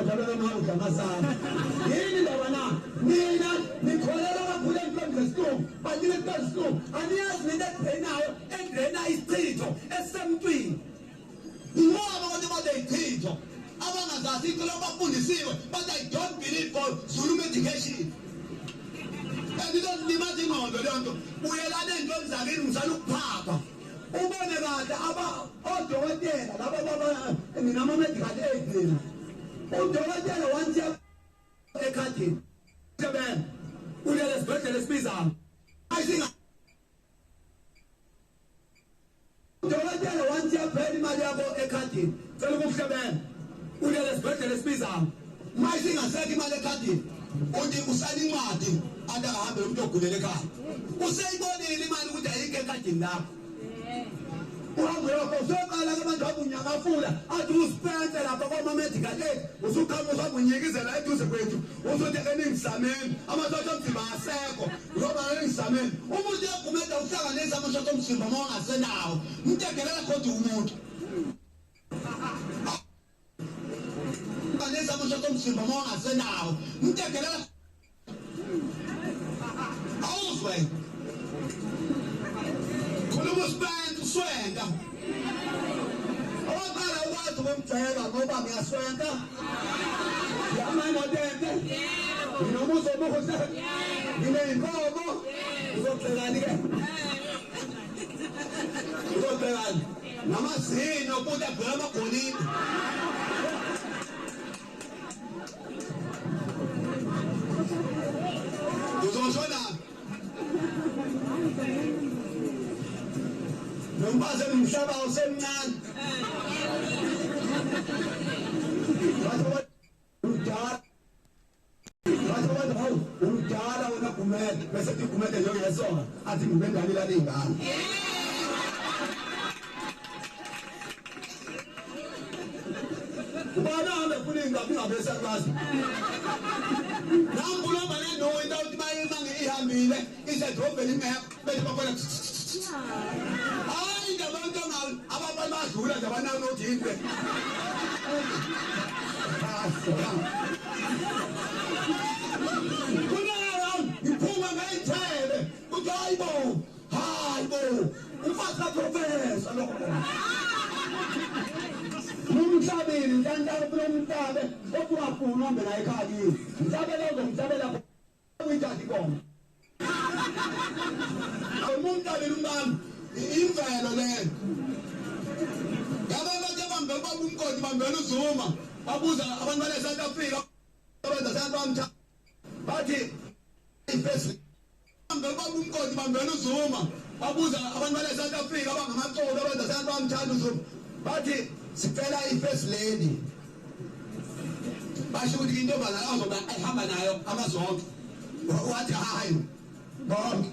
uzobona nawe ngamazana yini ndaba na mina nikholela kakhulu empilweni zesihlungu banyile kazisihlungu aniyazi nento edrenayo edrena isichitho esemntwini ngoba abantu badayithitho abangazazi into abafundisiwe but I don't believe for Zulu medication and don't limaza ingqondo lento uyelana ezintweni zakini ngizala ukuphapha ubone kahle odokotela laba baba mina ama medical aid mina udokotela wantsiya ekhadini seven ulele sibhedlela esibizana ayisinga udokotela wantsiya phela imali yakho ekhadini cela ukuhlebena ulele sibhedlela esibizana mayisingaseka imali ekhadini uthi usala incwadi adahambe umuntu ogulela ekhaya useyibonile imali ukuthi ayike ekhadini lakho uhambe yakho soqala abantu abunyakafula athi uspense lapha kwa medical aid usukhamba usabunyikizela eduze kwethu uzothi eningisameni amasosha omzimba asekho ngoba eningisameni umuntu uyagumeda uhlanganisa amasosha omzimba uma ungasenawo umtegelela kodwa umuntu kanisa amasosha omzimba uma ungasenawo umtegelela awuzwe khuluma uspense uswenga awaqala ukwazi ukumjayela ngoba ngiyaswenga yamana dente nginomuzo omuhle ngineyinkomo uzoxelani ke uzoxelani namazinyo kude agcwele amagolide uzoshona nombaze umhlaba usemncane udala wena kumele bese tikumele njengesonga athi ngibendani la lingane ubana hamba kuningi ngabesa kwazi nambulo manje no into uthi mayimange ihambile isedrobheni imepha bese babona hayi ngabantu ababali badlula nje abanalo nothinte kunala iphuma ngayithele uthi hayibo umfazi kaprofesa lo umhlabeni ntantala kulomhlabe okungafuna uhambe la ekhaya yini mhlabela uzomhlabela uyithatha inkomo awumhlabeni umbani imvelo leyo ngabantu abambele babumkoti bambele uZuma babuza abantu bale South Africa abenza santu bamthatha bathi ifesi bambele babumkoti bambele uZuma babuza abantu bale South Africa abangamaqolo abenza santu bamthatha uZuma bathi sicela ifirst lady basho ukuthi intombazana azoba ehamba nayo amazonke wathi hayi bonke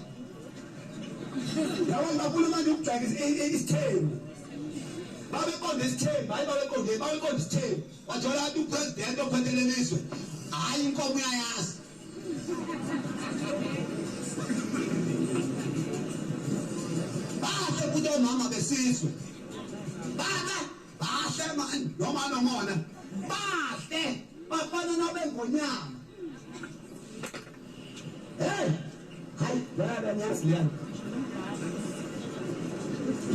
yawa ngakhuluma nje ukujayisa isithembu babeqonda isithembu hayi babeqonda isithembu wathola ukuthi upresident ophathelene izwe hayi inkomo uyayazi bahle kuthi omama besizwe bahle manje noma nomona bahle bafana nabengonyama hey hayi baba nyasiyana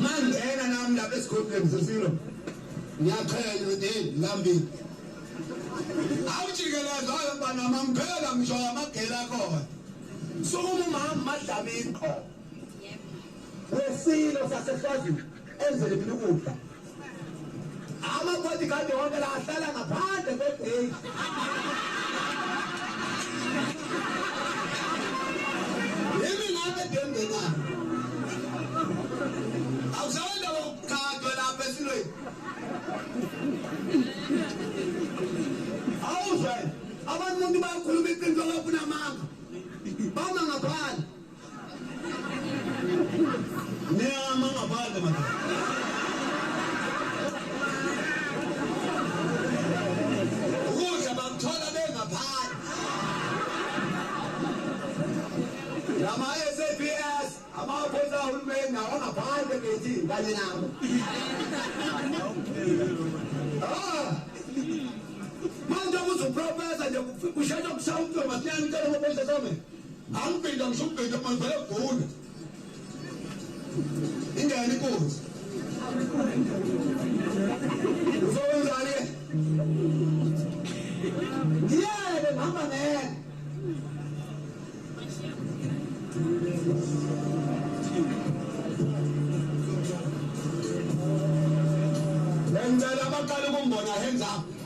mangena nami lapha esigodlweni sesilo ngiyaqhenya ukuthi ngambili awujikeleza abantwana mamphela ngisho amagela khona sukuma umama madlamini qho wesilo sasehlazini enzele mina ukudla amakhodi kade wonke la ahlala ngaphandle kwegate yimi ngabe dembena awuzawenda ukukhathwa lapha esilweni awuzwe abantu bayakhuluma iqiniso lokufuna amanga bama ngaphandle niyama ngaphandle manje Lama SAPS, amaphoyisa ahulumeni nawo ngaphandle ngethi kanye nabo. manje uzuprofesa nje kushaya ukushaya umntu masiyani ucela ngoboyisa some angiphinda ngisubhinda manje vele gula ingane inkosi uzowenzani ngiyeke ngihamba ngeke ngicela abaqala ukumbona hands up